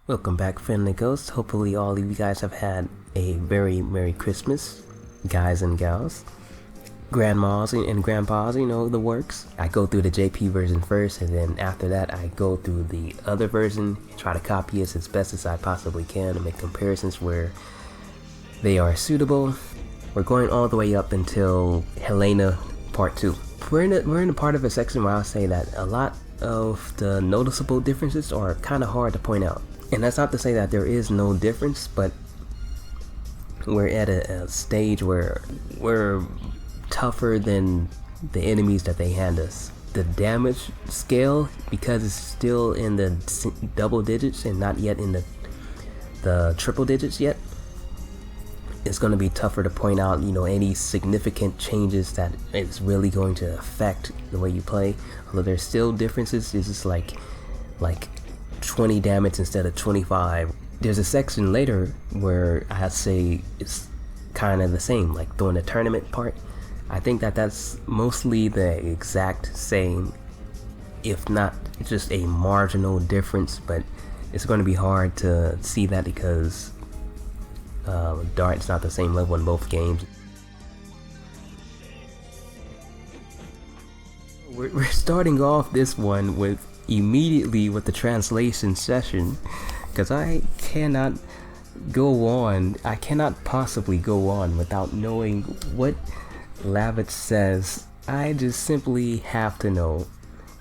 Welcome back, friendly ghosts. Hopefully all of you guys have had a very Merry Christmas, guys and gals. Grandmas and grandpas, you know, the works. I go through the JP version first, and then after that I go through the other version, try to copy it as best as I possibly can and make comparisons where they are suitable. We're going all the way up until Helena Part 2. We're in a part of a section where I'll say that a lot of the noticeable differences are kind of hard to point out. And that's not to say that there is no difference, but we're at a stage where we're tougher than the enemies that they hand us. The damage scale, because it's still in the double digits and not yet in the triple digits yet, it's going to be tougher to point out, you know, any significant changes that it's really going to affect the way you play. Although there's still differences, it's just like 20 damage instead of 25. There's a section later where I'd say it's kind of the same, like during the tournament part. I think that that's mostly the exact same, if not just a marginal difference, but it's going to be hard to see that because Dart's not the same level in both games. We're starting off this one with immediately with the translation session, because I cannot possibly go on without knowing what Lavitz says. I just simply have to know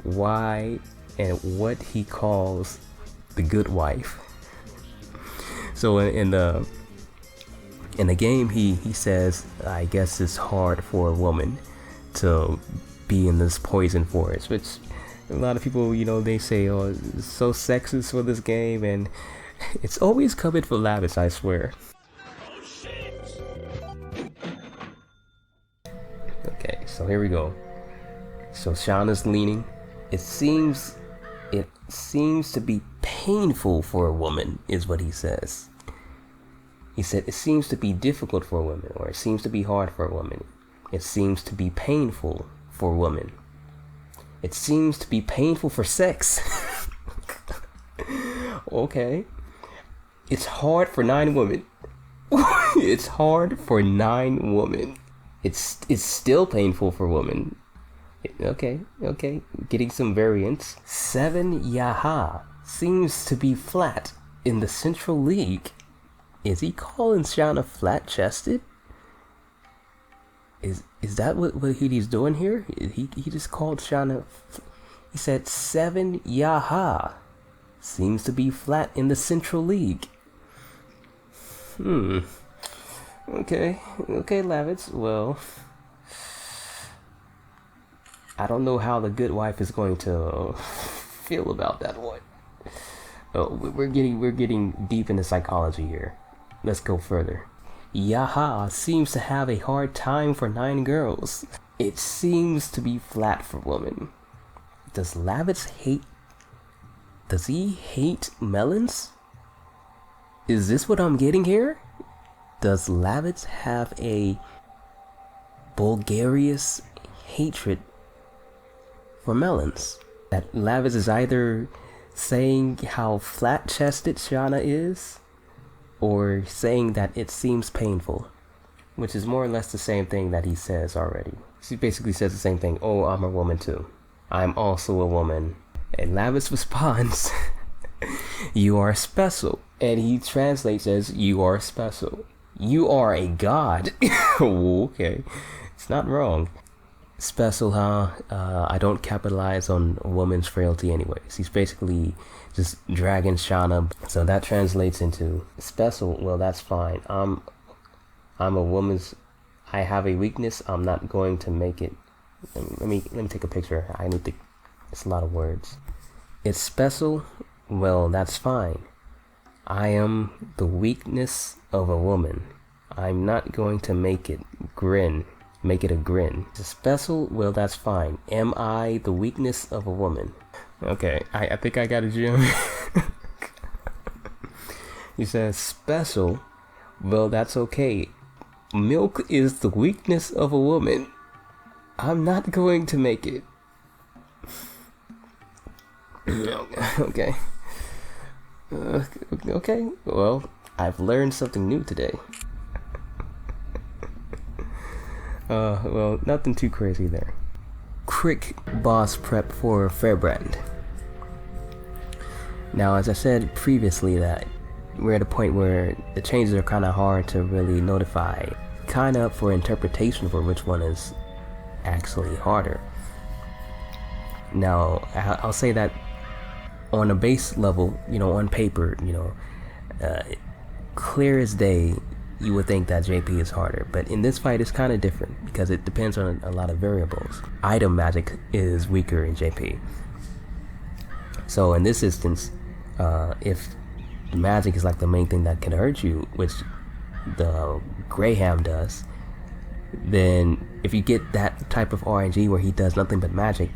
why and what he calls the good wife. So in the game he says, I guess it's hard for a woman to be in this poison forest, which a lot of people, you know, they say, oh, it's so sexist for this game, and it's always coming for Lavitz, I swear. Okay, so here we go. So Shauna's leaning. It seems to be painful for a woman, is what he says. He said it seems to be difficult for a woman, or it seems to be hard for a woman. It seems to be painful for a woman. It seems to be painful for sex. Okay. It's hard for 9 women. It's hard for 9 women. It's still painful for women. Okay. Getting some variants. 7 Yaha seems to be flat in the Central League. Is he calling Shauna flat-chested? Is that what he's doing here? He just called Shauna. He said 7 Yaha seems to be flat in the Central League. Okay, Lavitz. Well, I don't know how the good wife is going to feel about that one. Oh, we're getting deep into psychology here. Let's go further. Yaha seems to have a hard time for 9 girls. It seems to be flat for women. Does Lavitz hate... Does he hate melons? Is this what I'm getting here? Does Lavitz have a bulgarious hatred for melons? That Lavitz is either saying how flat-chested Shauna is, or saying that it seems painful, which is more or less the same thing that he says already. She basically says the same thing. Oh, I'm a woman too. I'm also a woman. And Lavitz responds, you are special. And he translates as, you are special. You are a god. Okay, it's not wrong. Special, huh? I don't capitalize on a woman's frailty anyways. He's basically just dragging Shauna. So that translates into special. Well, that's fine. I'm a woman's. I have a weakness. I'm not going to make it. Let me take a picture. It's a lot of words. It's special. Well, that's fine. I am the weakness of a woman. I'm not going to make it grin. Make it a grin. It's special. Well, that's fine. Am I the weakness of a woman? Okay, I think I got a gem. He says special. Well, that's okay. Milk is the weakness of a woman. I'm not going to make it. Okay. Okay, well, I've learned something new today. Well, nothing too crazy there. Quick boss prep for Feyrbrand. Now, as I said previously, that we're at a point where the changes are kind of hard to really notify, kind of for interpretation for which one is actually harder. Now, I'll say that on a base level, on paper, clear as day, you would think that JP is harder, but in this fight it's kind of different because it depends on a lot of variables. Item magic is weaker in JP. So in this instance, if the magic is like the main thing that can hurt you, which the Graham does, then if you get that type of RNG where he does nothing but magic,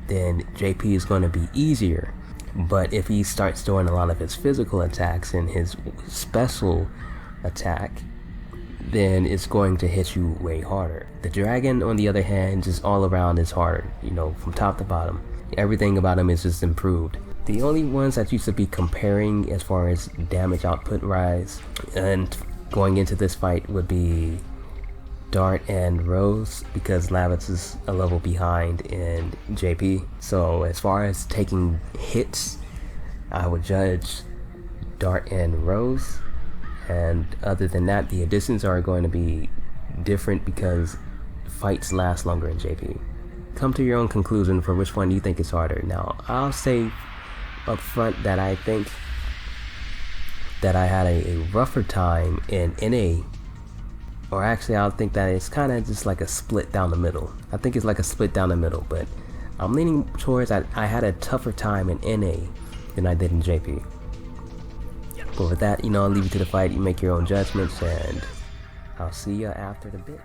then JP is going to be easier. But if he starts doing a lot of his physical attacks and his special attack, then it's going to hit you way harder. The dragon, on the other hand, just all around is harder, from top to bottom. Everything about him is just improved. The only ones that you should be comparing as far as damage output rise and going into this fight would be Dart and Rose, because Lavitz is a level behind in JP. So as far as taking hits, I would judge Dart and Rose. And other than that, the additions are going to be different because fights last longer in JP. Come to your own conclusion for which one you think is harder. Now, I'll say up front that I think that I had a rougher time in NA. Or actually, I'll think that it's kind of just like a split down the middle. I think it's like a split down the middle, but I'm leaning towards that I had a tougher time in NA than I did in JP. But with that, I'll leave you to the fight. You make your own judgments, and I'll see you after the bit.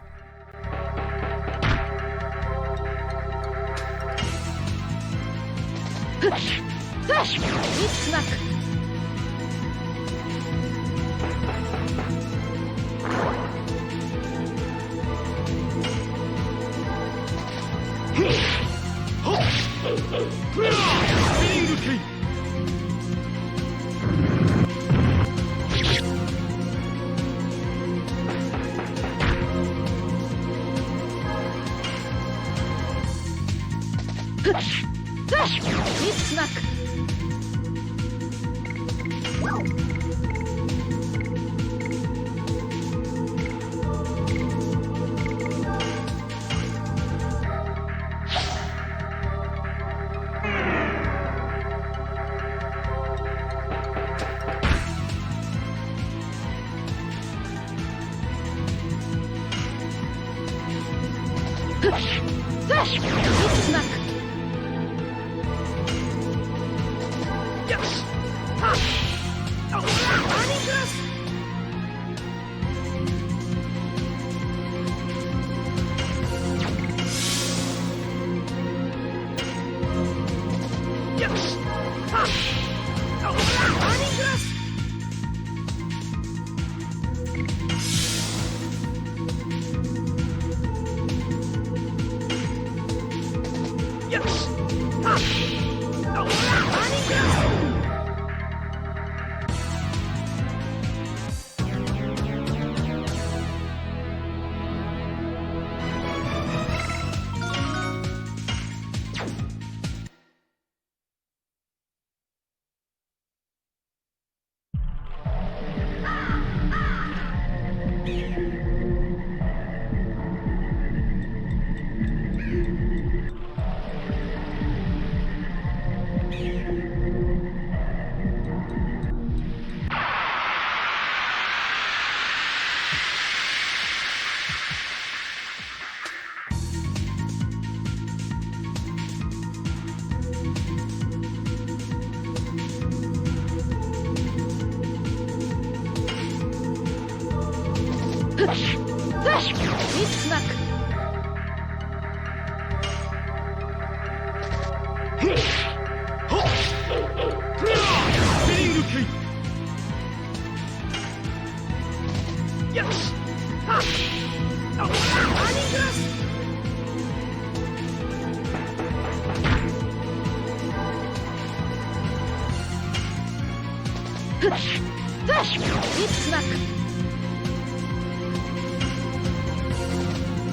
It's luck.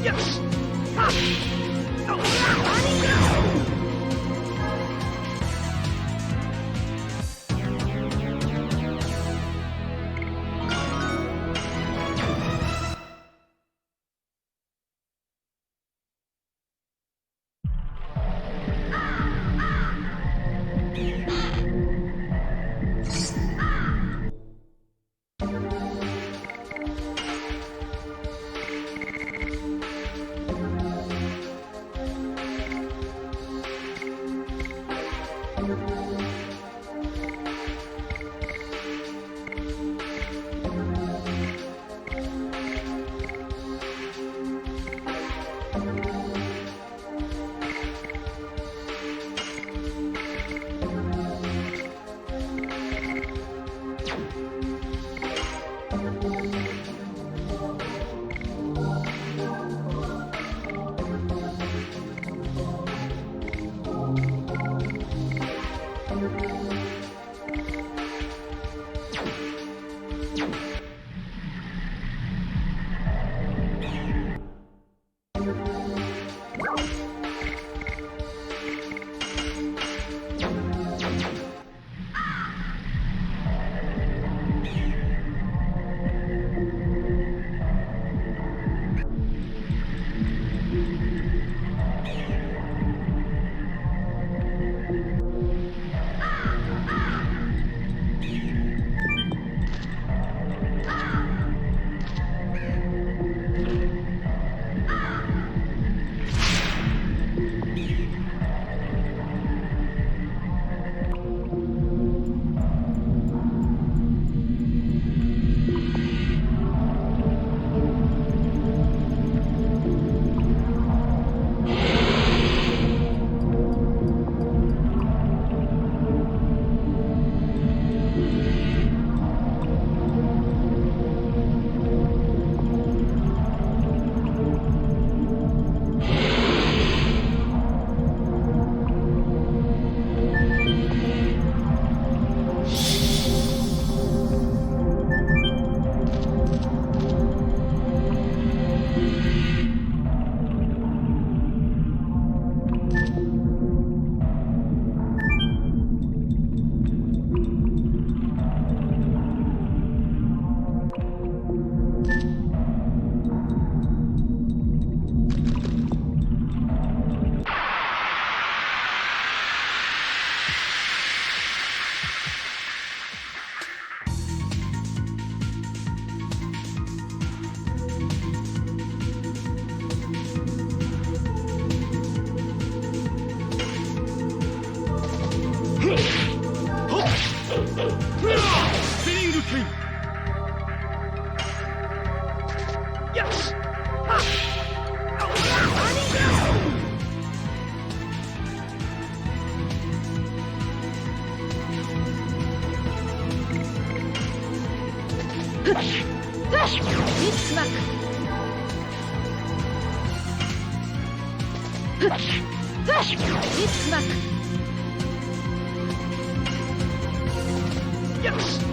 Yes. It's luck. It's luck. Yes.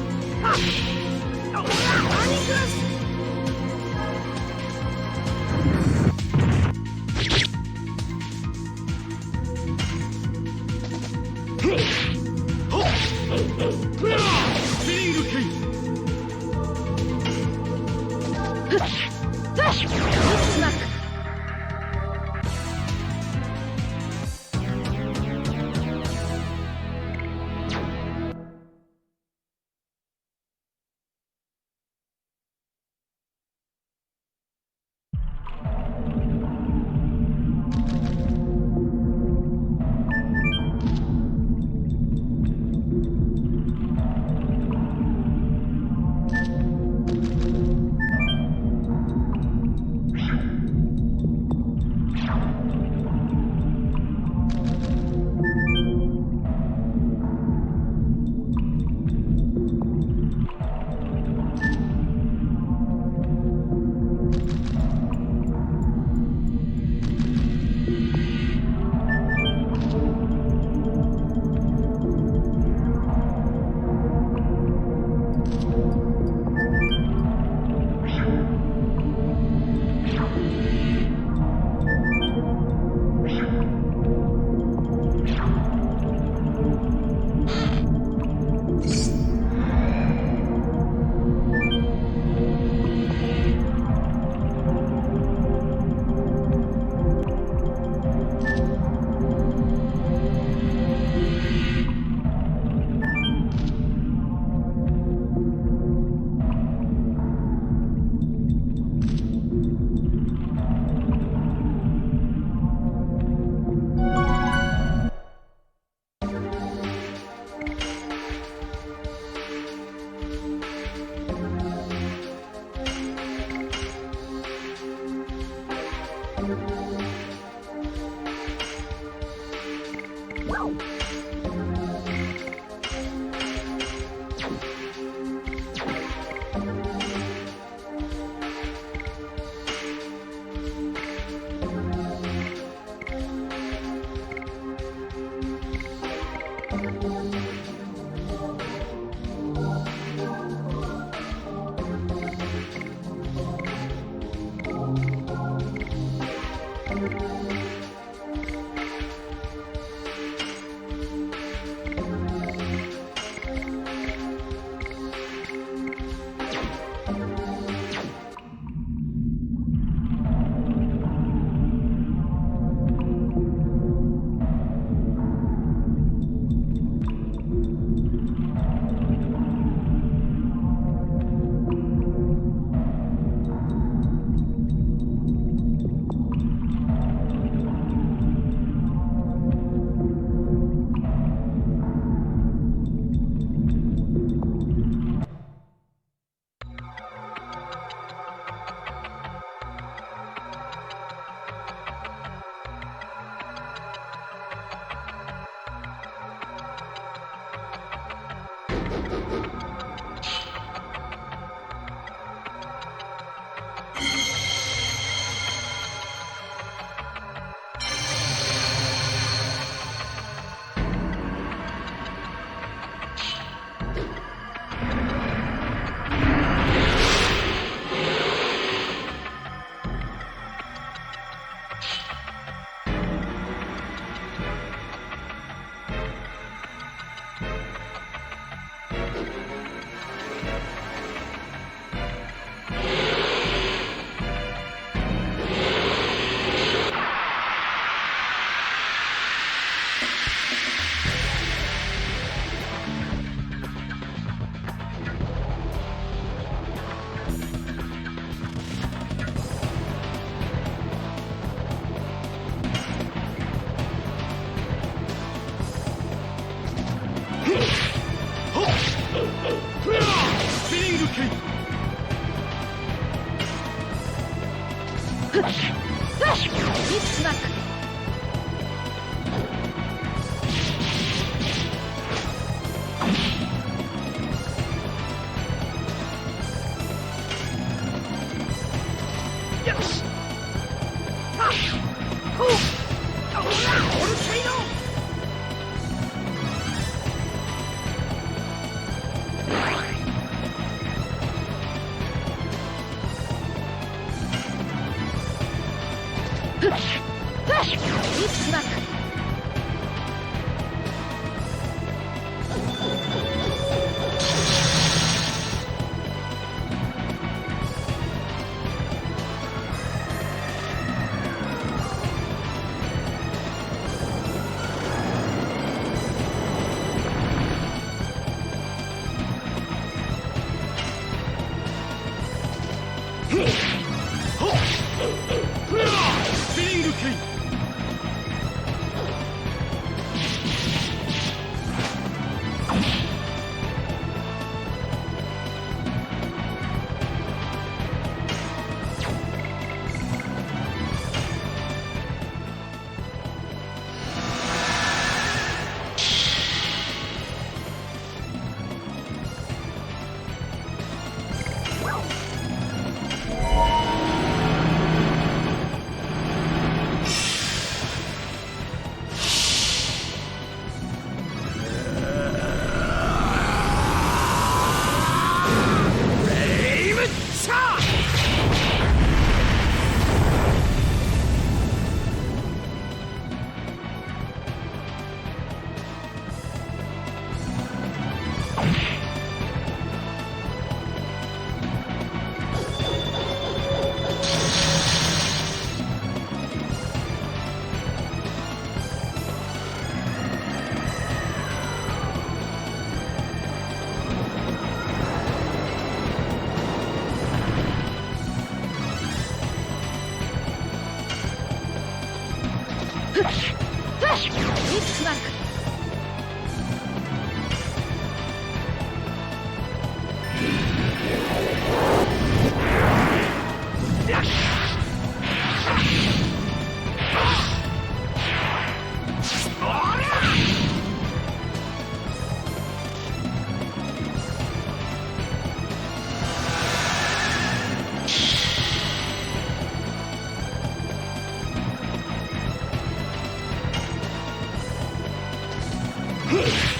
Hollidays!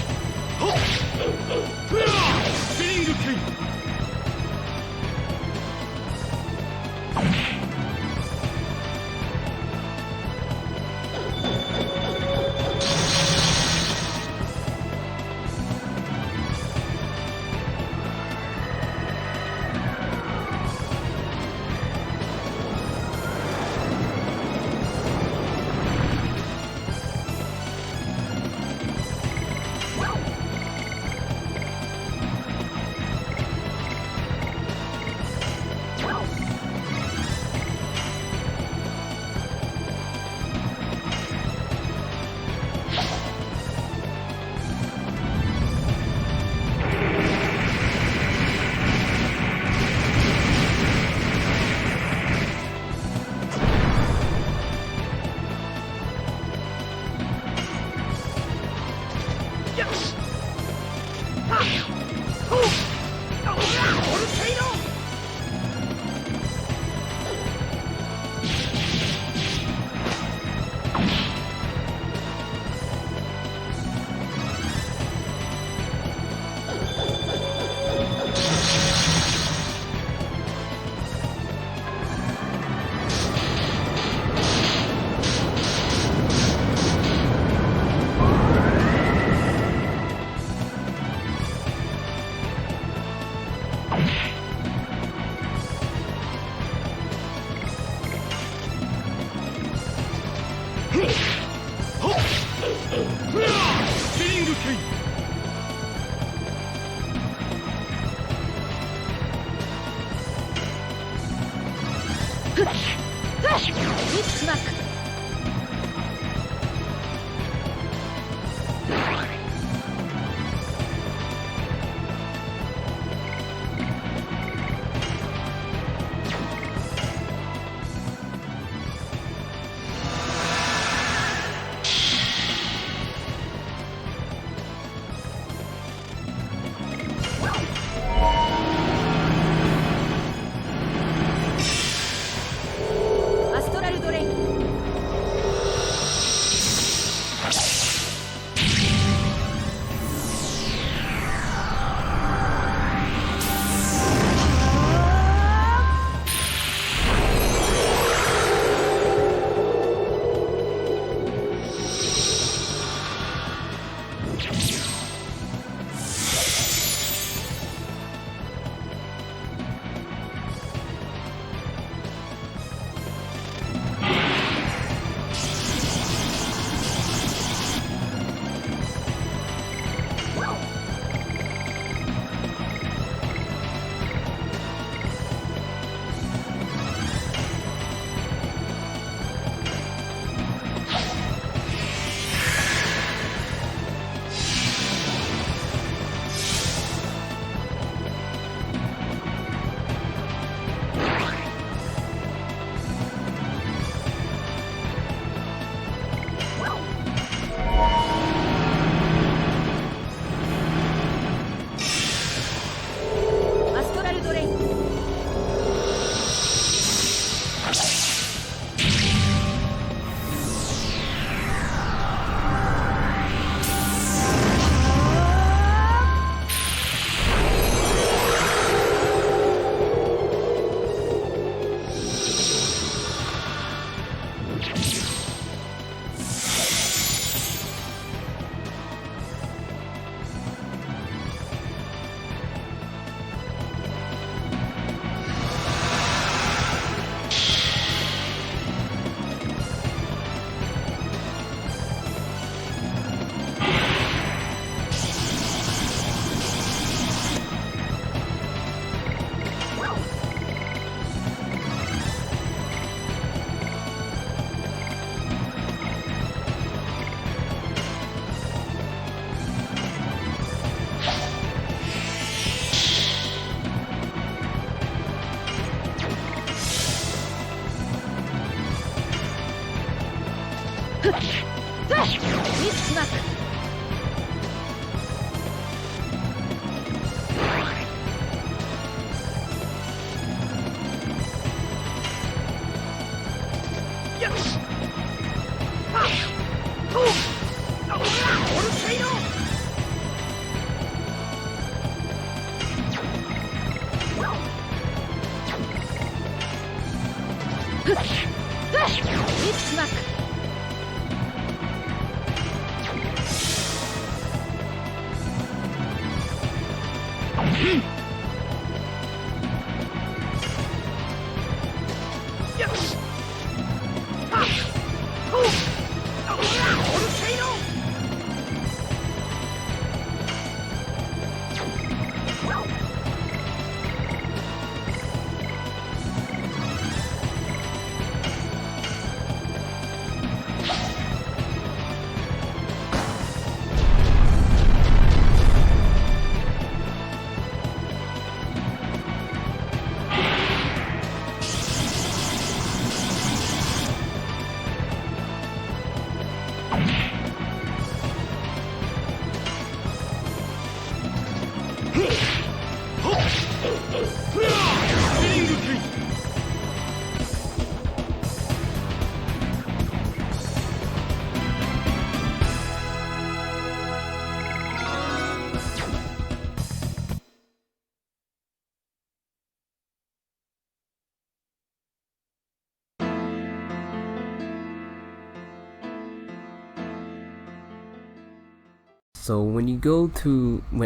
So when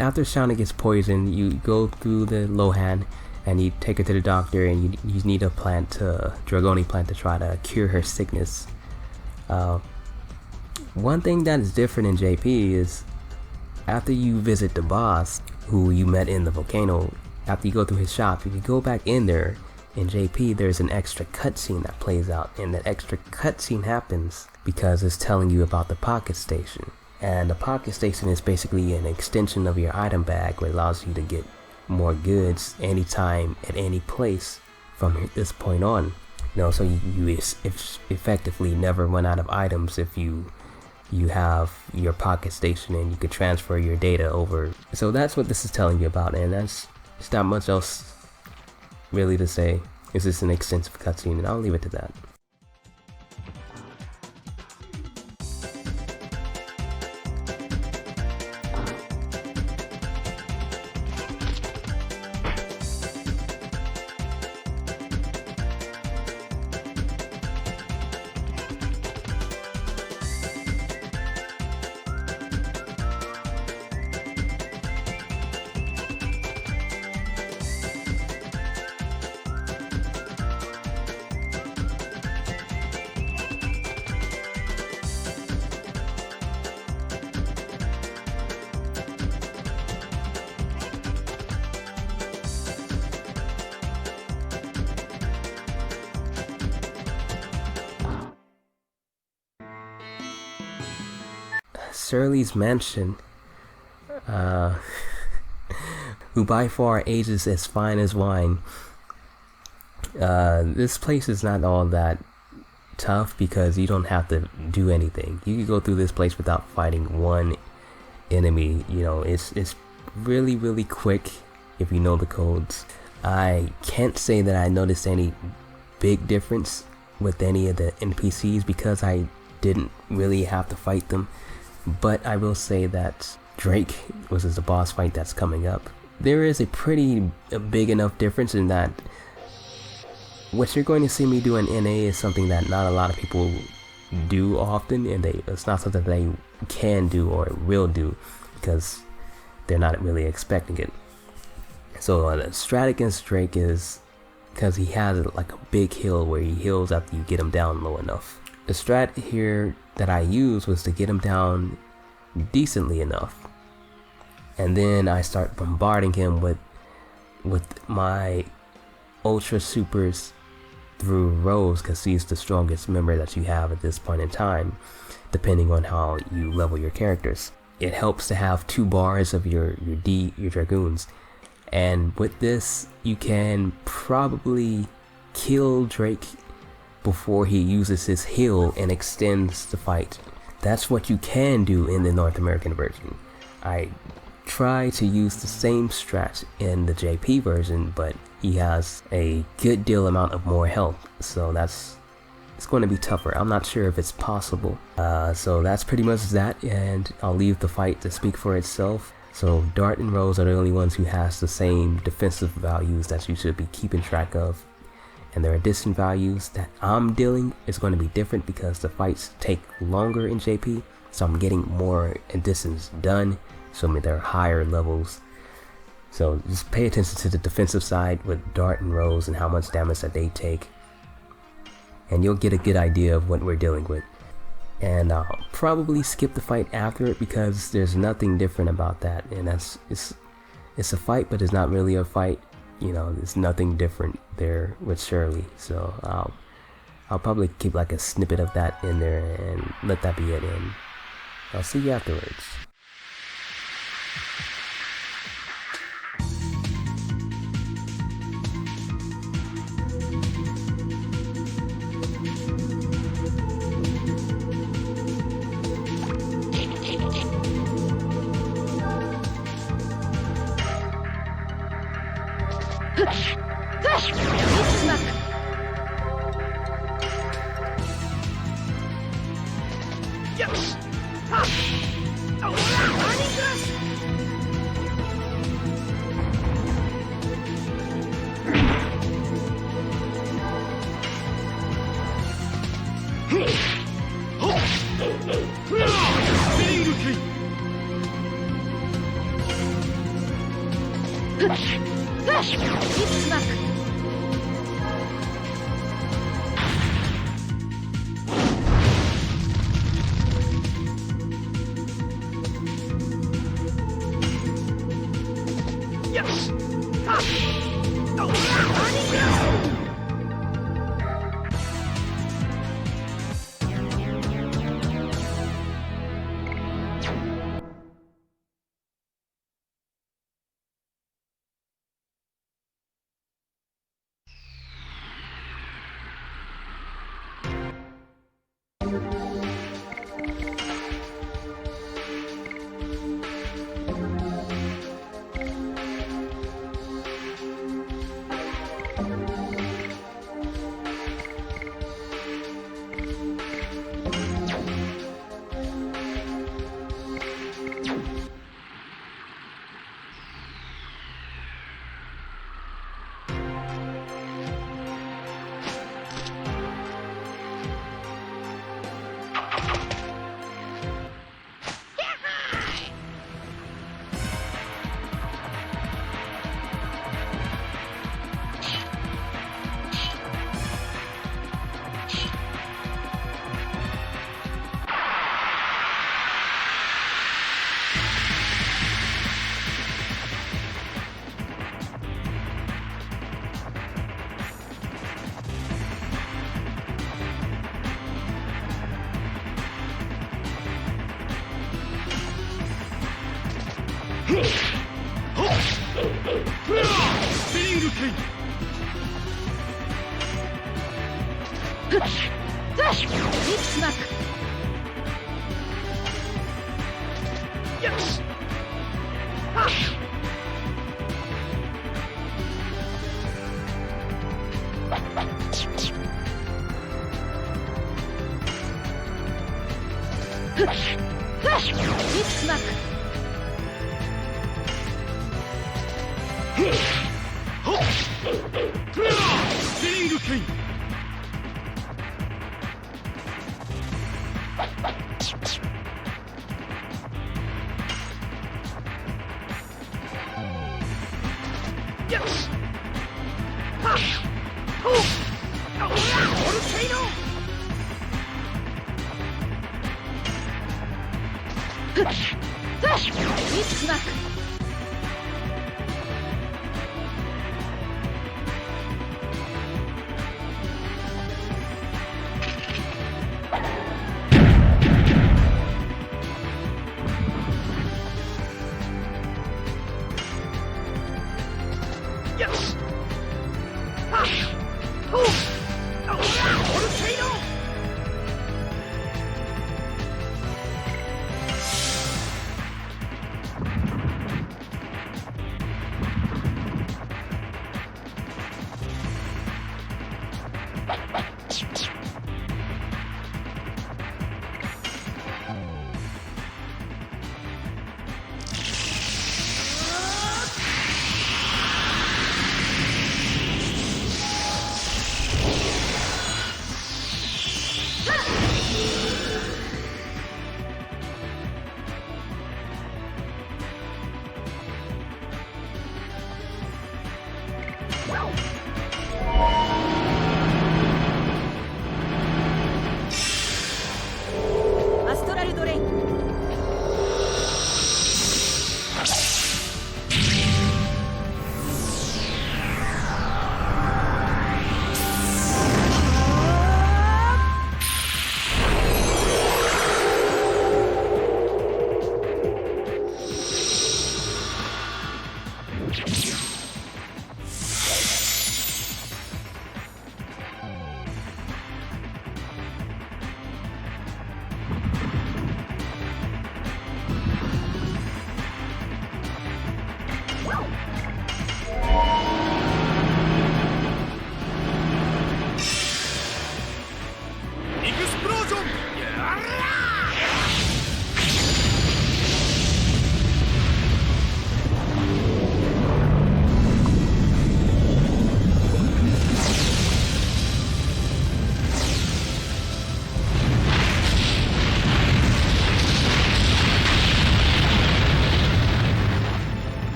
after Shauna gets poisoned, you go through the Lohan and you take her to the doctor, and you need a Dragoni plant to try to cure her sickness. One thing that is different in JP is after you visit the boss, who you met in the volcano, after you go through his shop, if you go back in there, in JP there's an extra cutscene that plays out, and that extra cutscene happens because it's telling you about the pocket station. And the pocket station is basically an extension of your item bag, where it allows you to get more goods anytime at any place from this point on. So you effectively never run out of items if you have your pocket station and you could transfer your data over. So that's what this is telling you about, and there's not much else really to say. It's just an extensive cutscene, and I'll leave it to that. Shirley's Mansion, who by far ages as fine as wine. This place is not all that tough because you don't have to do anything. You can go through this place without fighting one enemy. It's really quick if you know the codes. I can't say that I noticed any big difference with any of the NPCs because I didn't really have to fight them. But I will say that Drake, which is the boss fight that's coming up, there is a big enough difference in that what you're going to see me do in NA is something that not a lot of people do often, and it's not something they can do or will do because they're not really expecting it. So the strat against Drake is because he has like a big heal where he heals after you get him down low enough. The strat here that I used was to get him down decently enough, and then I start bombarding him with my ultra supers through Rose, because he's the strongest member that you have at this point in time, depending on how you level your characters. It helps to have 2 bars of your Dragoons, and with this you can probably kill Drake before he uses his heal and extends the fight. That's what you can do in the North American version. I try to use the same strat in the JP version, but he has a good deal amount of more health, so it's going to be tougher. I'm not sure if it's possible. So that's pretty much that, and I'll leave the fight to speak for itself. So Dart and Rose are the only ones who has the same defensive values that you should be keeping track of. And their addition values that I'm dealing is going to be different because the fights take longer in JP, so I'm getting more additions done, so they're higher levels. So just pay attention to the defensive side with Dart and Rose and how much damage that they take, and you'll get a good idea of what we're dealing with. And I'll probably skip the fight after it because there's nothing different about that, and it's a fight, but it's not really a fight. You know, there's nothing different there with Shirley, so I'll probably keep like a snippet of that in there and let that be it, and I'll see you afterwards.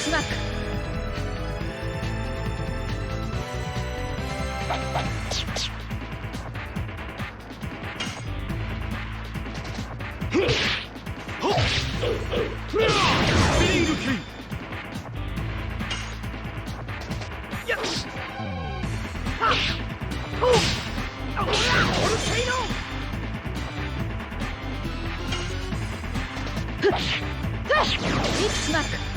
スマック リップスマック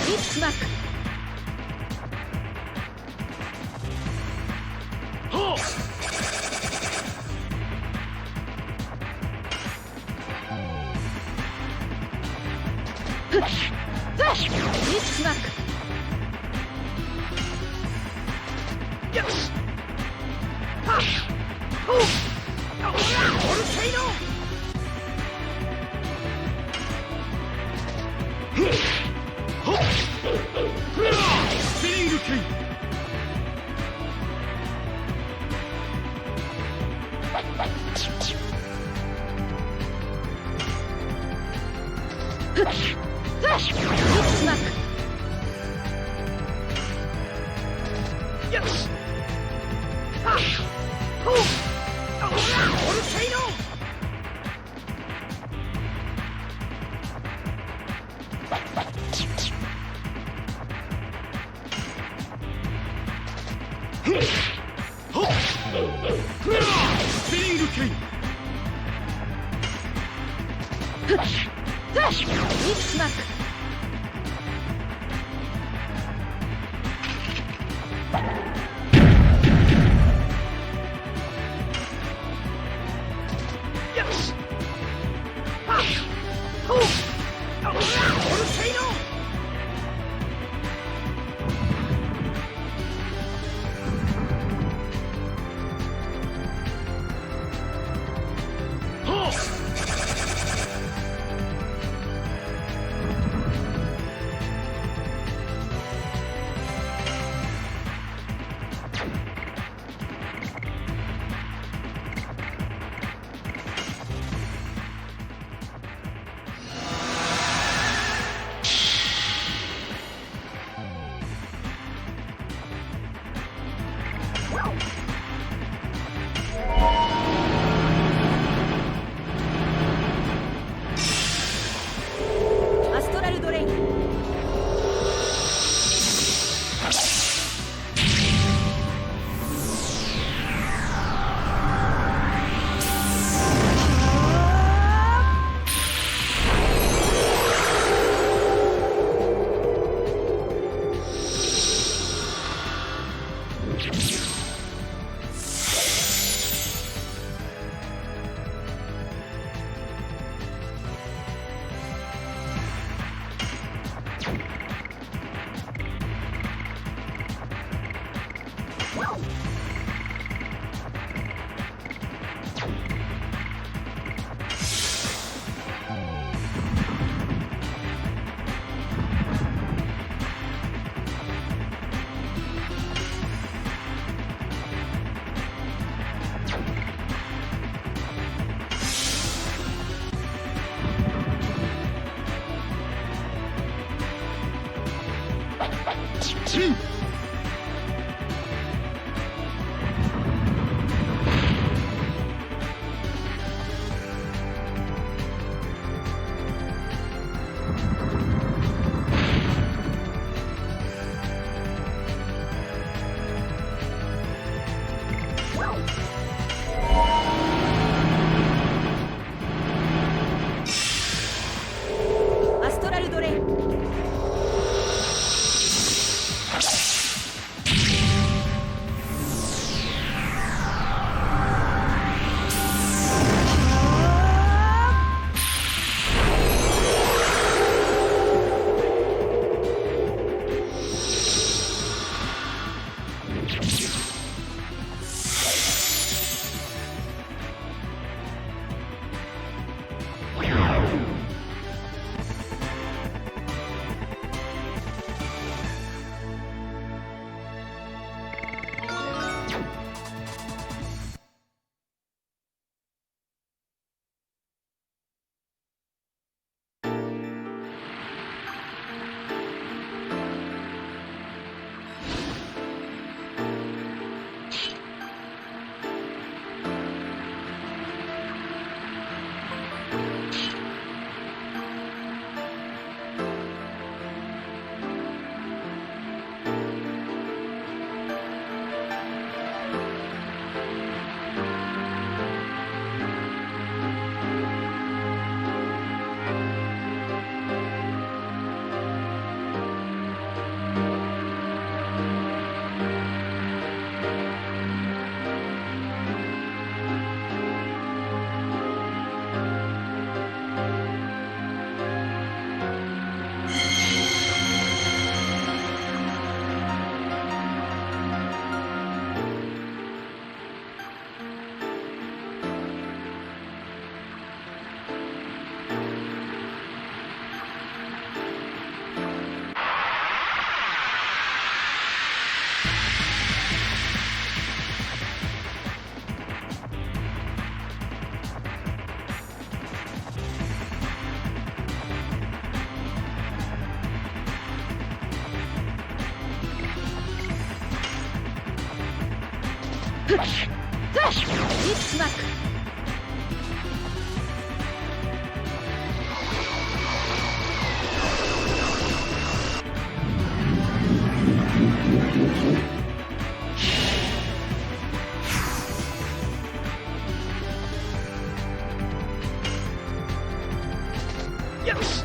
リップスマック リップスマック アストラルドレイン アストラルドレイン It's back. Yes.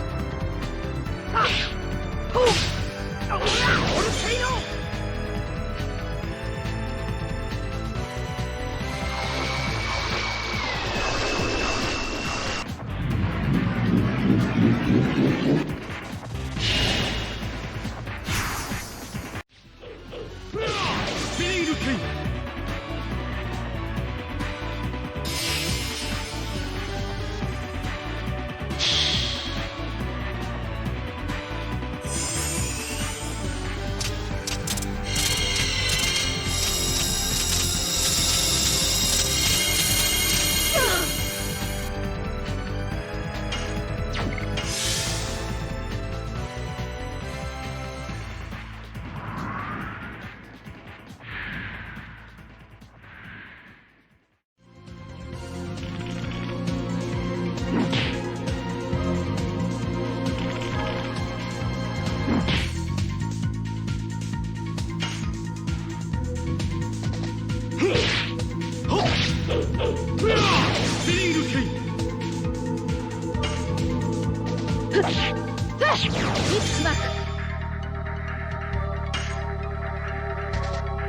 Volcano. It's back.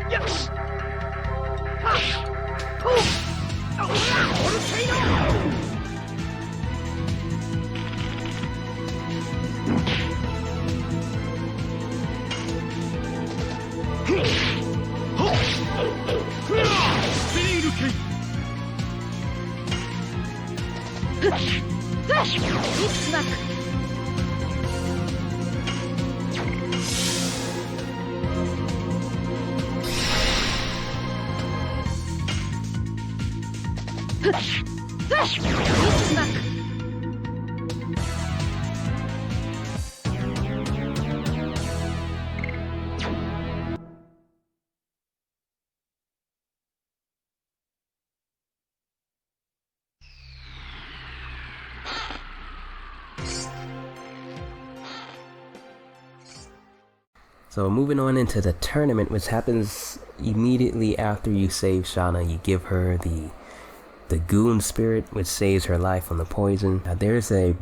Yes. Volcano. It's back. It's back. So moving on into the tournament, which happens immediately after you save Shauna. You give her the goon spirit, which saves her life from the poison. Now there's a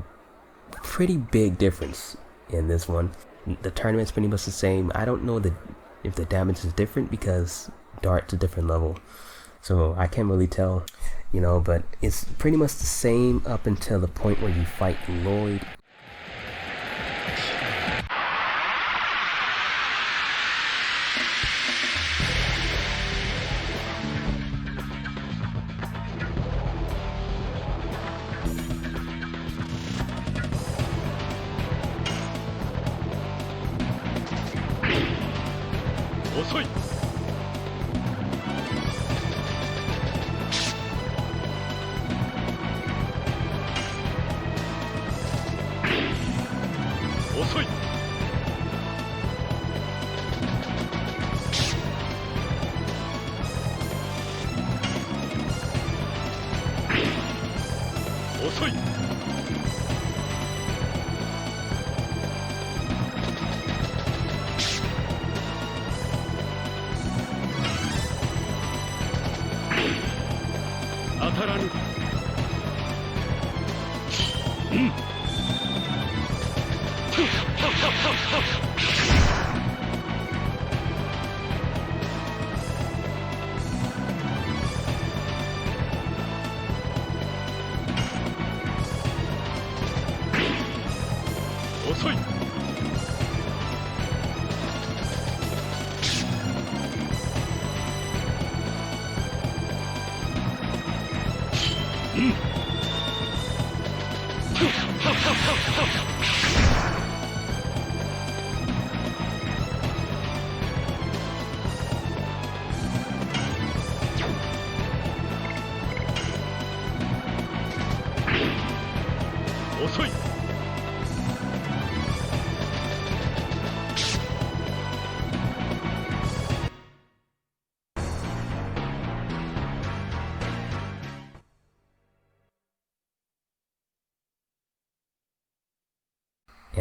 pretty big difference in this one. The tournament's pretty much the same. I don't know if the damage is different because Dart's a different level, so I can't really tell, you know, but it's pretty much the same up until the point where you fight Lloyd.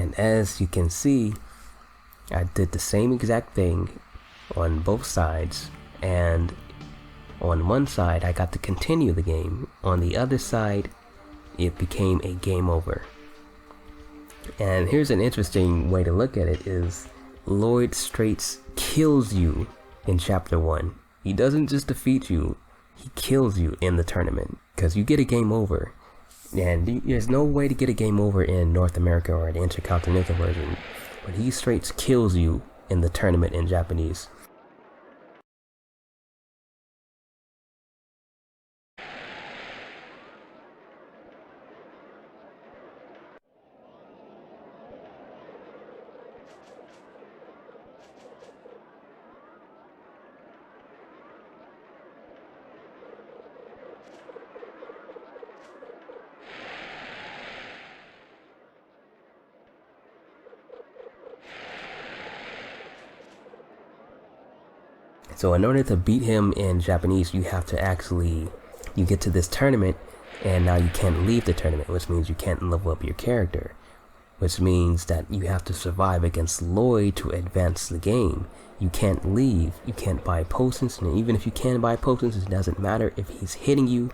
And as you can see, I did the same exact thing on both sides, and on one side I got to continue the game, on the other side it became a game over. And here's an interesting way to look at it is Lloyd straight kills you in chapter 1. He doesn't just defeat you, he kills you in the tournament, because you get a game over. And there's no way to get a game over in North America or the Intercontinental version, but he straight kills you in the tournament in Japanese. So in order to beat him in Japanese, you have to you get to this tournament, and now you can't leave the tournament, which means you can't level up your character, which means that you have to survive against Lloyd to advance the game. You can't leave, you can't buy potions, and even if you can buy potions, it doesn't matter if he's hitting you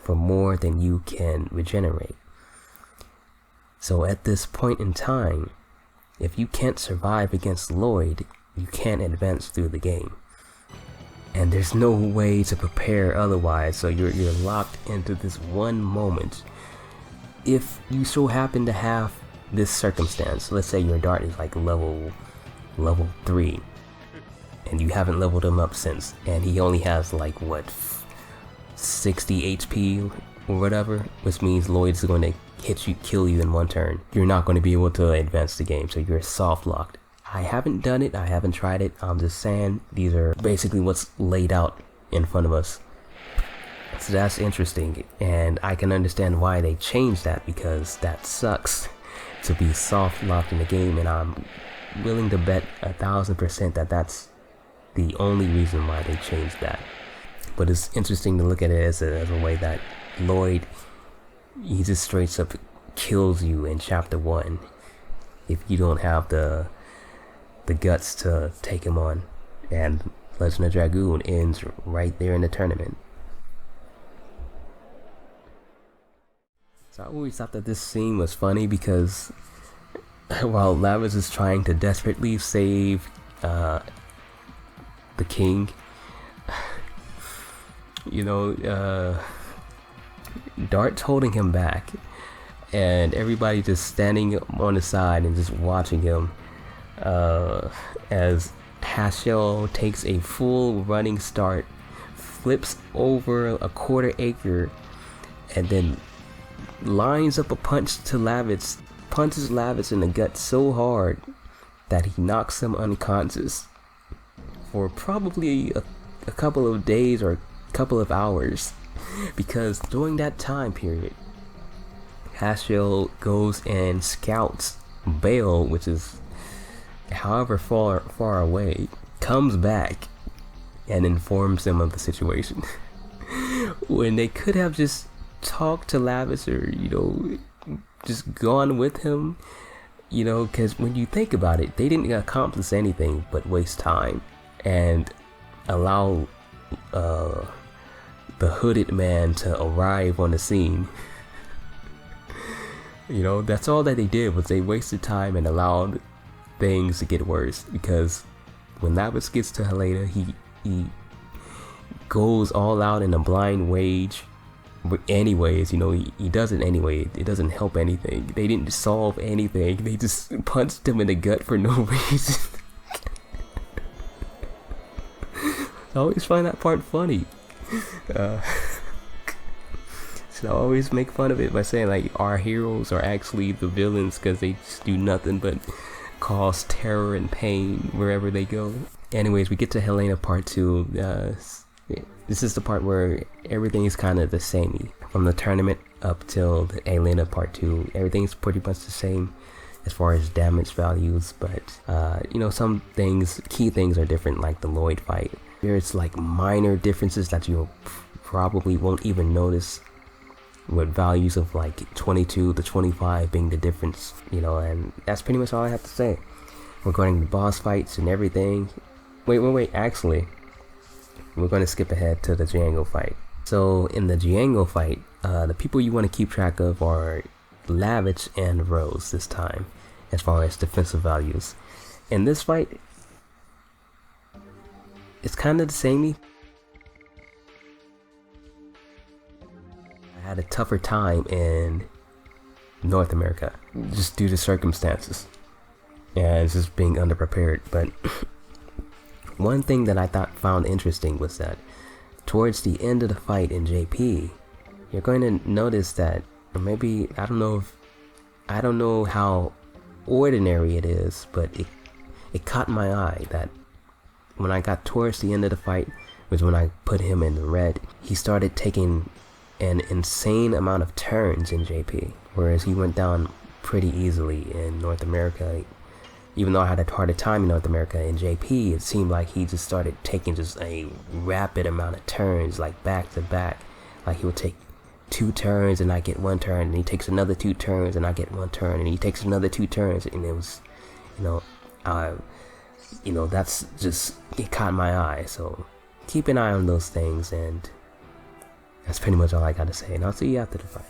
for more than you can regenerate. So at this point in time, if you can't survive against Lloyd, you can't advance through the game. And there's no way to prepare otherwise, so you're locked into this one moment. If you so happen to have this circumstance, let's say your dart is like level 3, and you haven't leveled him up since, and he only has like what, 60 HP or whatever, which means Lloyd's going to kill you in one turn. You're not going to be able to advance the game, so you're soft locked. I haven't done it, I haven't tried it, I'm just saying these are basically what's laid out in front of us. So that's interesting, and I can understand why they changed that, because that sucks to be soft locked in the game, and I'm willing to bet 1000% that that's the only reason why they changed that. But it's interesting to look at it as a way that Lloyd, he just straight up kills you in chapter 1 if you don't have the guts to take him on, and Legend of Dragoon ends right there in the tournament. So I always thought that this scene was funny because while Lavitz is trying to desperately save the king, you know, Dart's holding him back, and everybody just standing on the side and just watching him as Hashel takes a full running start, flips over a quarter acre, and then lines up a punch to Lavitz, punches Lavitz in the gut so hard that he knocks him unconscious for probably a couple of days or a couple of hours, because during that time period, Hashel goes and scouts Bale, which is however far away, comes back and informs them of the situation. When they could have just talked to Lavitz, or, you know, just gone with him, you know, because when you think about it, they didn't accomplish anything but waste time and allow the hooded man to arrive on the scene. You know, that's all that they did, was they wasted time and allowed things to get worse, because when Lavitz gets to Helena, he goes all out in a blind rage. But anyways, you know, he does it anyway. It doesn't help anything. They didn't solve anything. They just punched him in the gut for no reason. I always find that part funny. So I always make fun of it by saying like our heroes are actually the villains, because they just do nothing but cause terror and pain wherever they go. Anyways, we get to Helena part 2. This is the part where everything is kind of the same. From the tournament up till the Helena part 2, everything's pretty much the same as far as damage values, but you know, some things, key things are different, like the Lloyd fight. There's like minor differences that you probably won't even notice with values of like 22 to 25 being the difference, you know, and that's pretty much all I have to say regarding the boss fights and everything. Wait, actually, we're going to skip ahead to the Jiango fight. So in the Jiango fight, the people you want to keep track of are Lavitz and Rose this time, as far as defensive values. In this fight, it's kind of the same. I had a tougher time in North America, just due to circumstances and just being underprepared. But one thing that I found interesting was that towards the end of the fight in JP, you're going to notice that, or maybe, I don't know how ordinary it is, but it caught my eye that when I got towards the end of the fight, was when I put him in the red, he started taking an insane amount of turns in JP, whereas he went down pretty easily in North America. Even though I had a harder time in North America, in JP it seemed like he just started taking just a rapid amount of turns, like back to back. Like he would take 2 turns and I get 1 turn, and he takes another 2 turns and I get 1 turn, and he takes another 2 turns, and it was, that's just, it caught my eye. So keep an eye on those things, and that's pretty much all I gotta say, and I'll see you after the fight.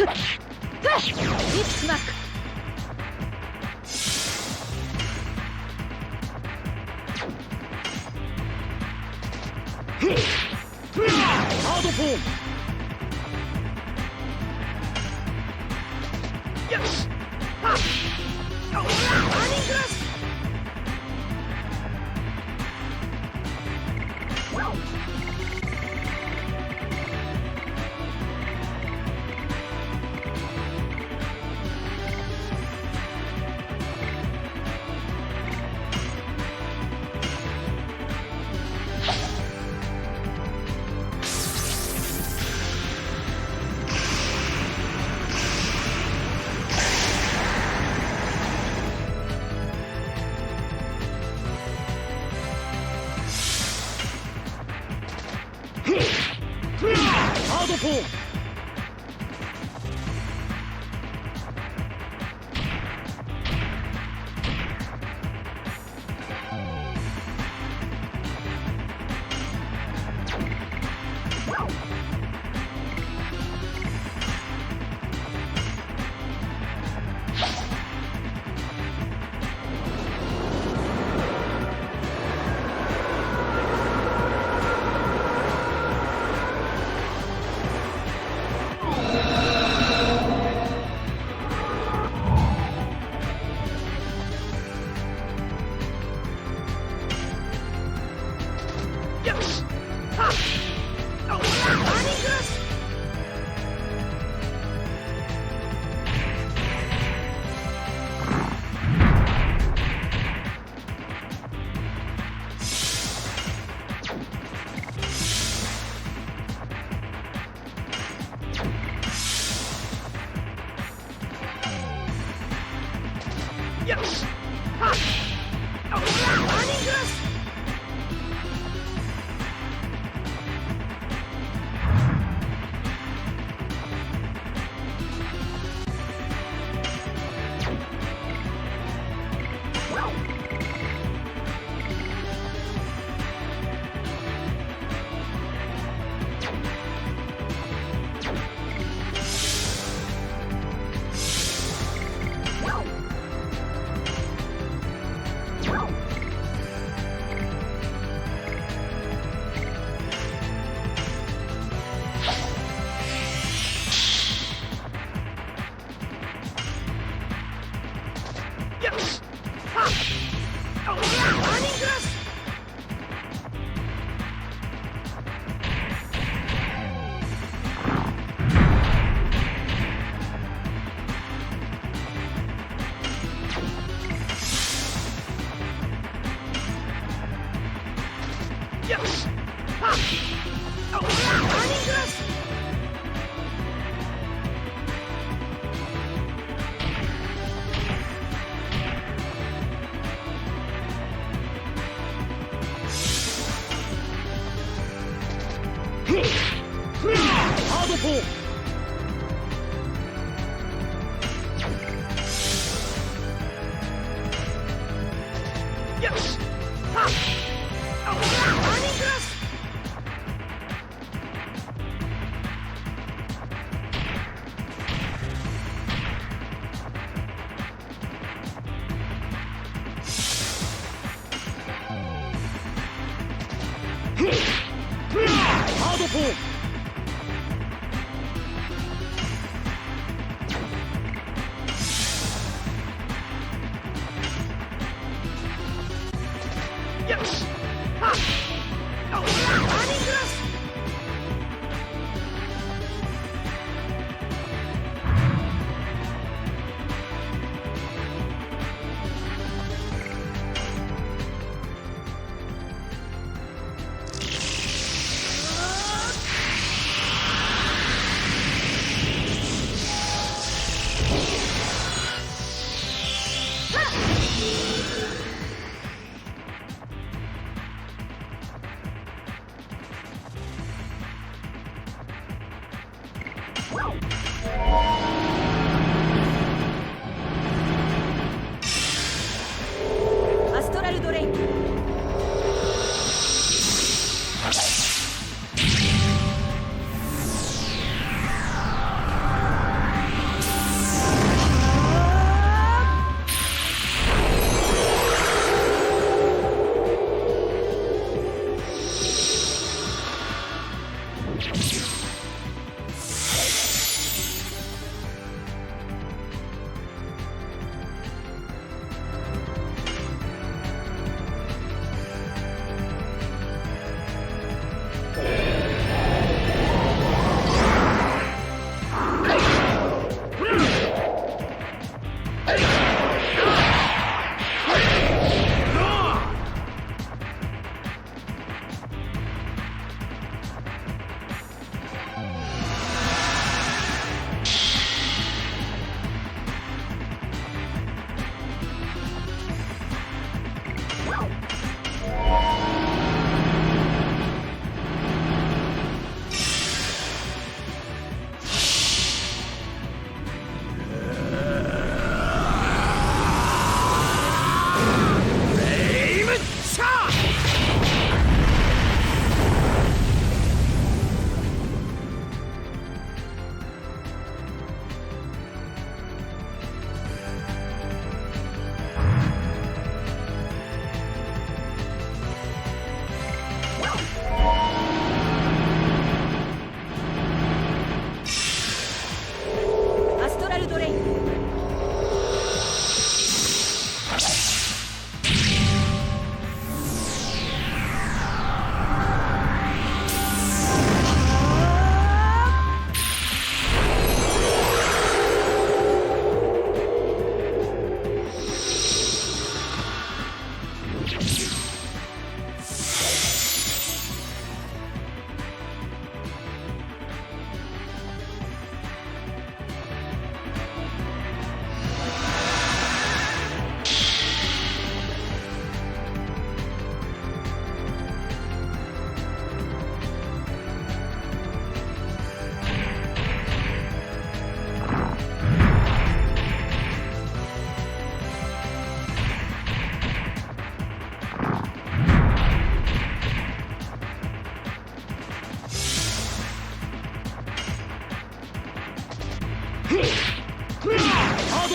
リップスマックハードフォームよしはっバーニングラスハードフォームよしはっバーニングラスよしはっバーニングラスよしはっバーニングラスよしはっバーニングラスハードフォームよしはっバーニングラスハードフォームよしはっバーニングラスアストラルドレイク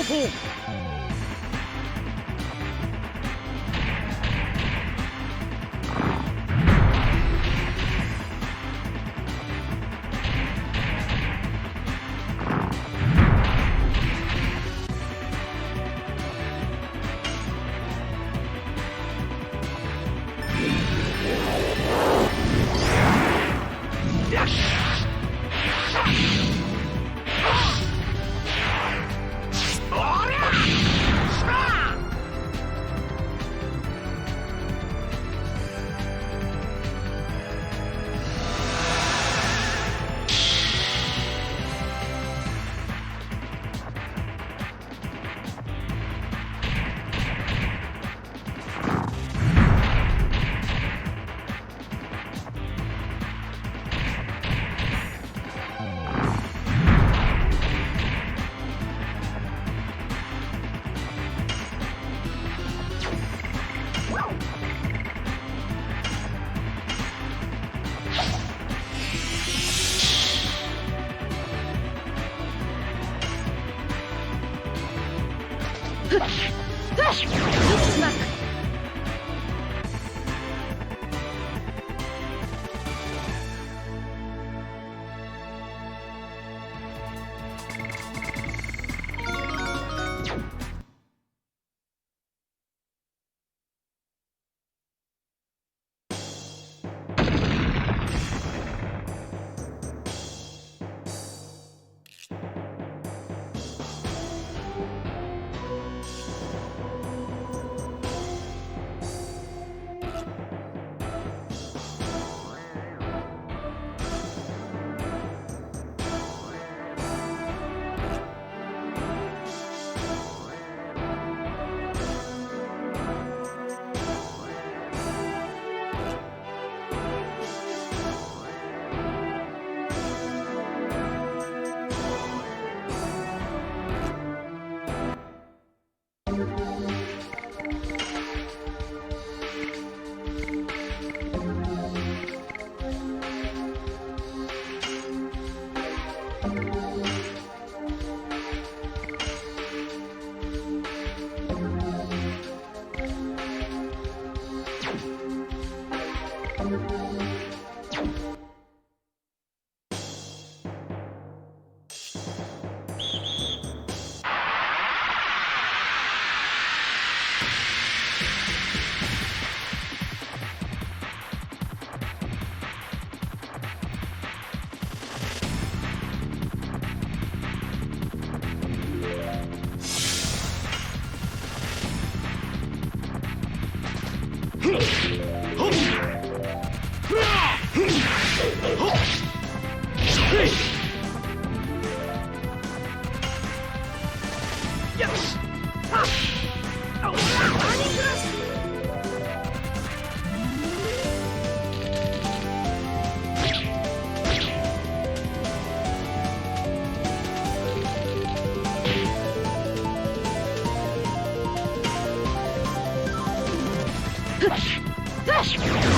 form. Whip smack.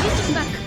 Whip smack.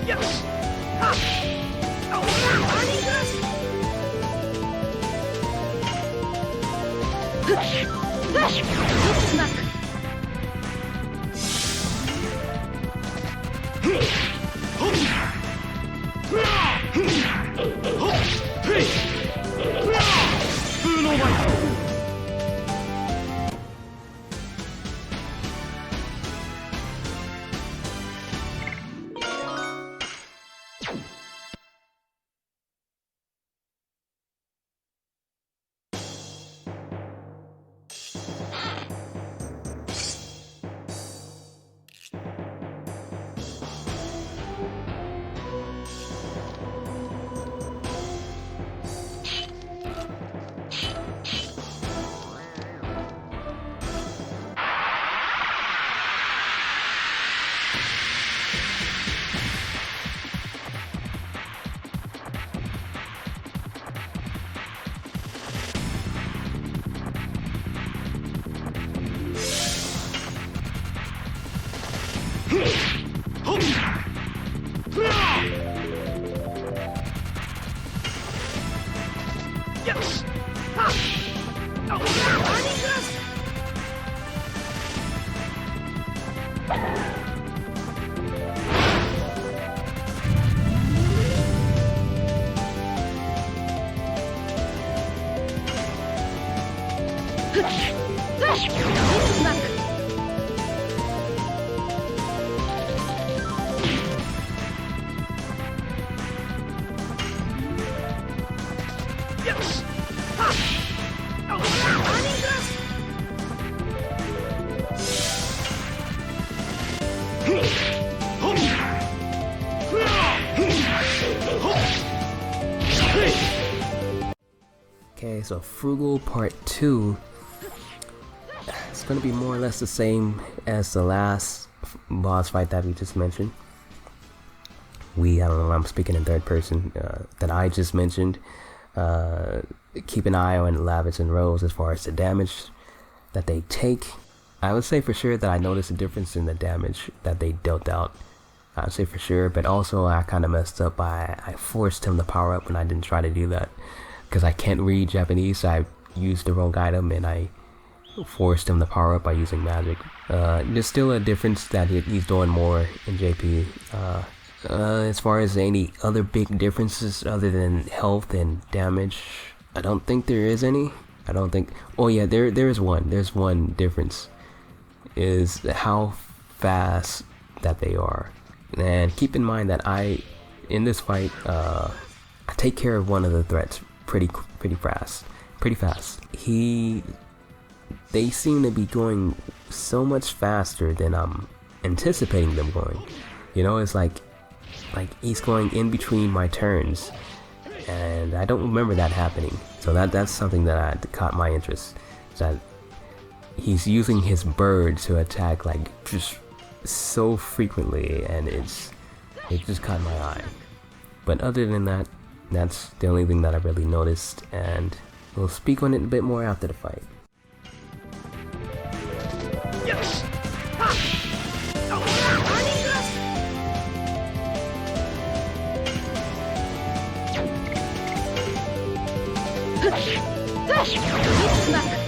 Yes! Ha! Oh, Honey Dust! Dueces back. Yes! Ha! Oh, Honey Dust! Dueces back. Yes! Ha! Oh, Honey Dust! Okay, so Frugal Part 2. It's gonna be more or less the same as the last boss fight that we just mentioned. I don't know, I'm speaking in third person, that I just mentioned. Keep an eye on Lavitz and Rose as far as the damage that they take. I would say for sure that I noticed a difference in the damage that they dealt out. I would say for sure, but also I kind of messed up. I forced him to power up when I didn't try to do that. Because I can't read Japanese, so I used the wrong item and I forced him to power up by using magic. There's still a difference that he's doing more in JP. As far as any other big differences other than health and damage, I don't think there is any. I don't think. Oh yeah, there is one. There's one difference. Is how fast that they are. And keep in mind that in this fight, I take care of one of the threats pretty fast. They seem to be going so much faster than I'm anticipating them going. You know, it's like he's going in between my turns, and I don't remember that happening. So that's something that caught my interest. That he's using his bird to attack like just so frequently, and it just caught my eye. But other than that, that's the only thing that I really noticed, and we'll speak on it a bit more after the fight. Yes! Ha! Oh, Honey Dust! Dueces back. Dueces back.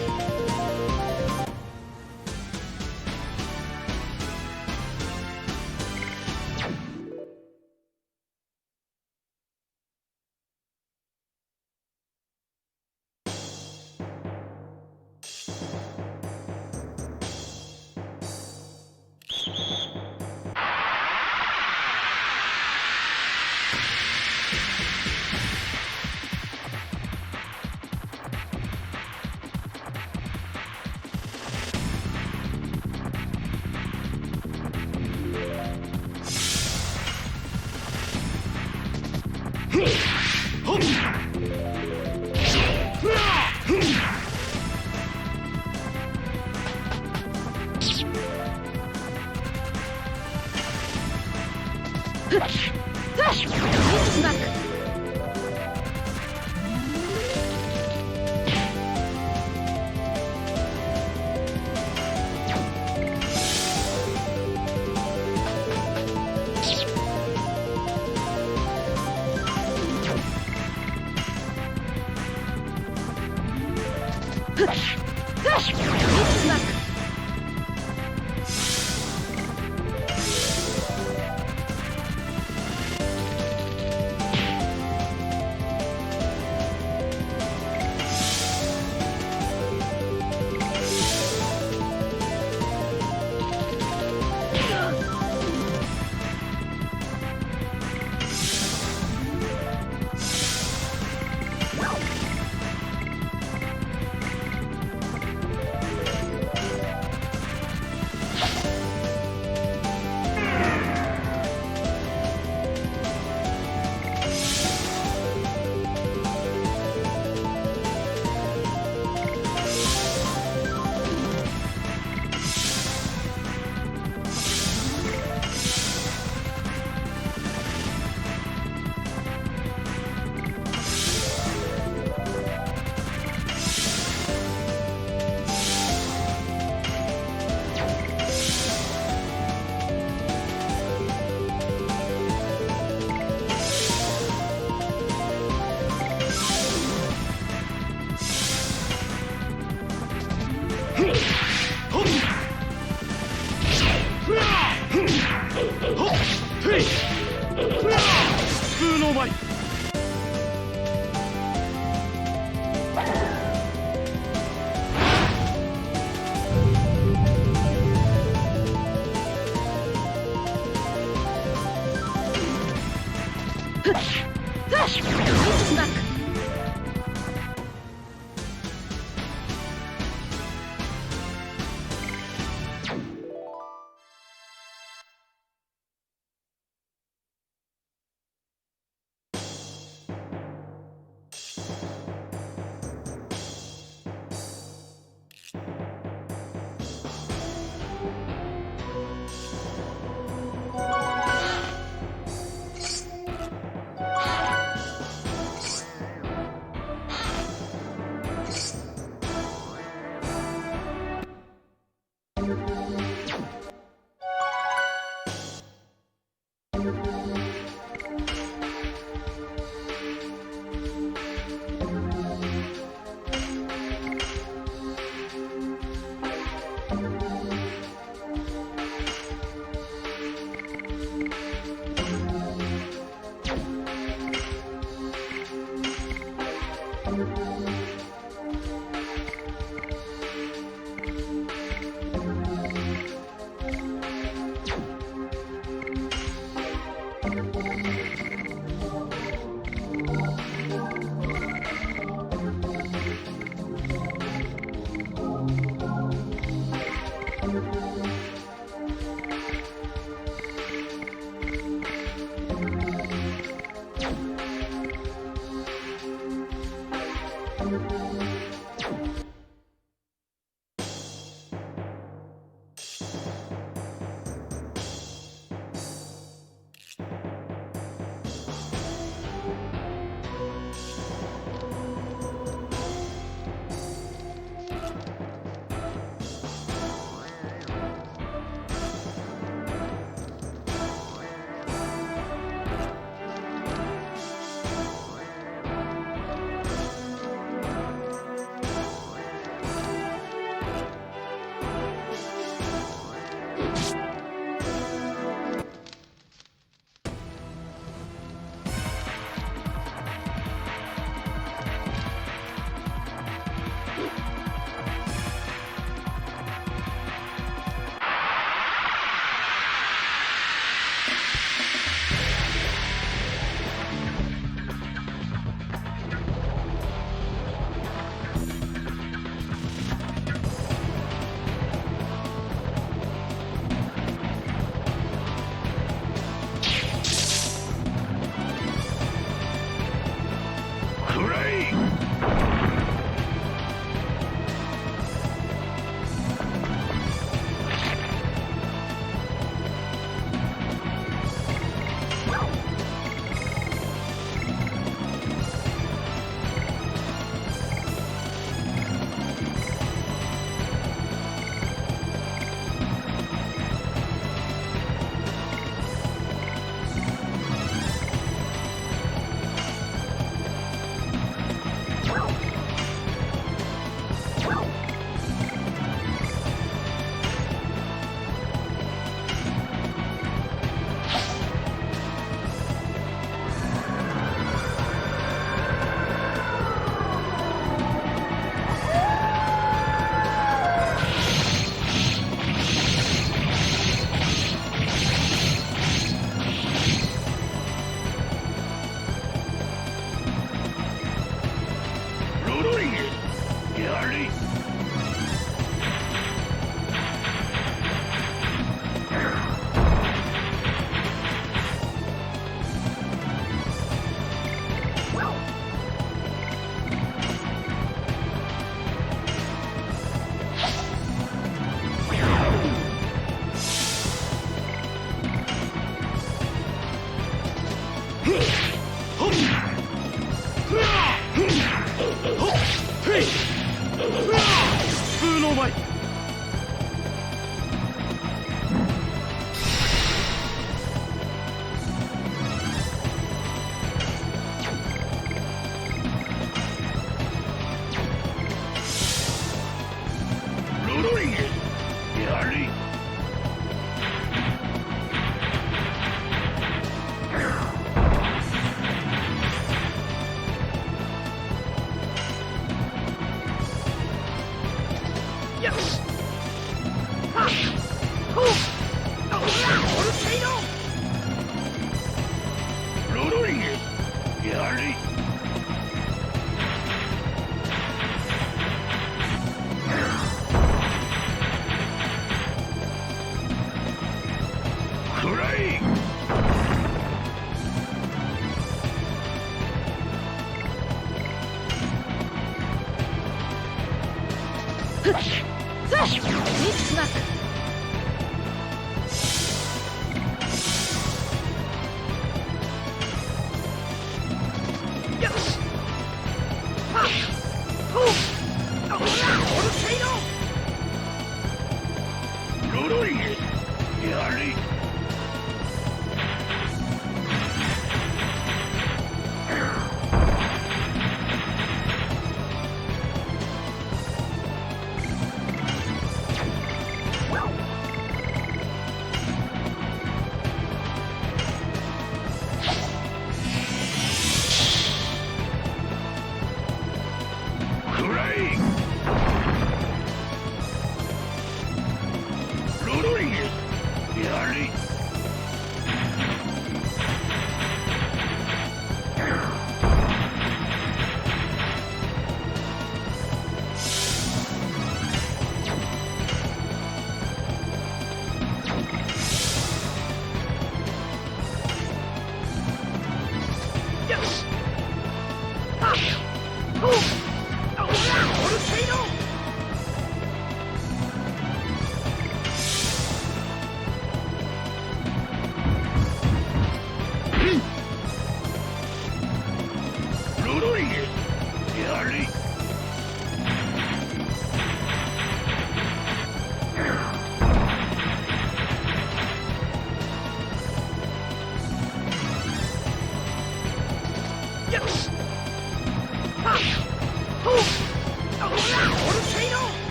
へい風の舞 Dueces back.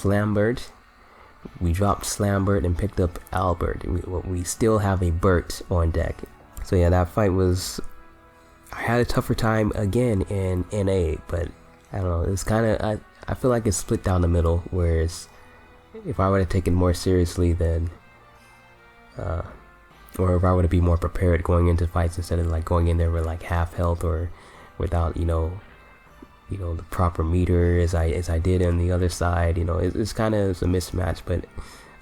Slambert. We dropped Slambert and picked up Albert. We still have a Bert on deck. So yeah, that fight was... I had a tougher time again in NA, but I don't know, it's kind of... I feel like it's split down the middle, whereas if I were to take it more seriously, then... or if I were to be more prepared going into fights instead of like going in there with like half health or without, you know, the proper meter as I did on the other side, you know, it's kind of a mismatch. But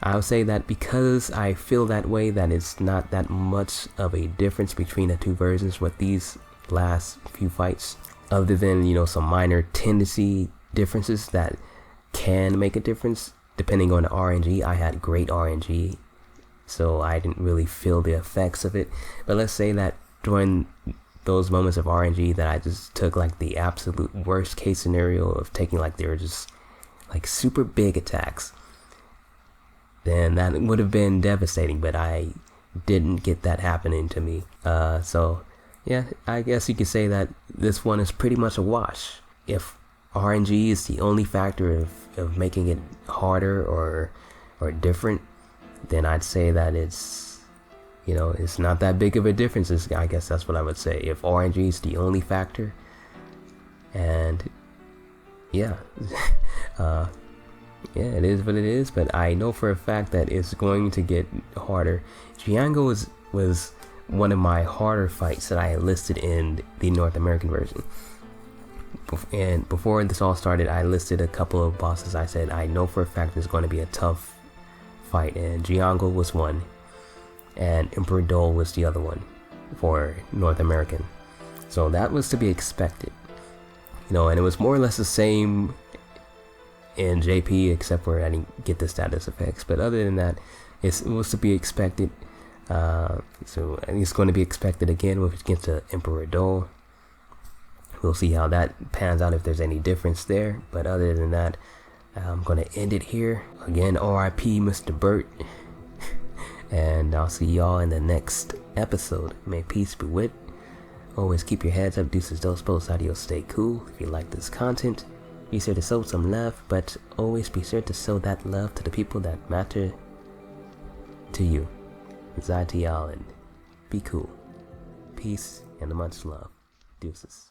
I would say that because I feel that way, that it's not that much of a difference between the two versions with these last few fights, other than, you know, some minor tendency differences that can make a difference depending on the RNG. I had great RNG, so I didn't really feel the effects of it. But let's say that during those moments of RNG that I just took like the absolute worst case scenario of taking like they were just like super big attacks, then that would have been devastating, but I didn't get that happening to me. So yeah, I guess you could say that this one is pretty much a wash. If RNG is the only factor of making it harder or different, then I'd say that it's, you know, it's not that big of a difference. I guess that's what I would say. If RNG is the only factor, and yeah, yeah, it is what it is. But I know for a fact that it's going to get harder. Jiango was one of my harder fights that I listed in the North American version. And before this all started, I listed a couple of bosses. I said I know for a fact it's going to be a tough fight, and Jiango was one, and Introvertedowl was the other one for North American. So that was to be expected, you know, and it was more or less the same in JP, except for I didn't get the status effects. But other than that, it was to be expected. So it's going to be expected again when it gets to Introvertedowl. We'll see how that pans out, if there's any difference there. But other than that, I'm going to end it here. Again, RIP Mr. Bert. And I'll see y'all in the next episode. May peace be with. Always keep your heads up, deuces, those posts, adios, stay cool. If you like this content, be sure to sow some love, but always be sure to sow that love to the people that matter to you. It's ITOwl, and be cool. Peace and much love. Deuces.